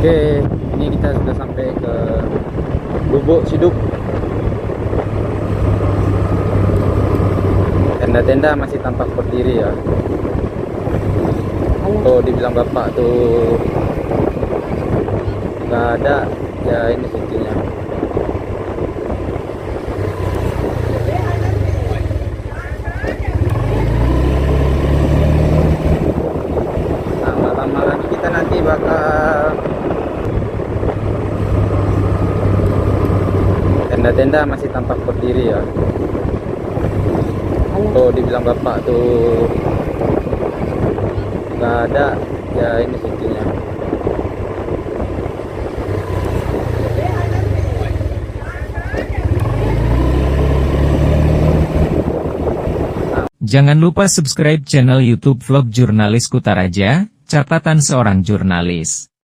Oke, ini kita sudah sampai ke Lubuk Siduk. Tenda-tenda masih tampak berdiri ya. Oh, dibilang bapak tuh nggak ada, ya ini situnya. Nah, lama lagi kita nanti bakal tenda-tenda masih tampak berdiri ya. Oh, dibilang bapak tuh nggak ada, ya ini situnya. Jangan lupa subscribe channel YouTube Vlog Jurnalis Kutaraja, Catatan Seorang Jurnalis.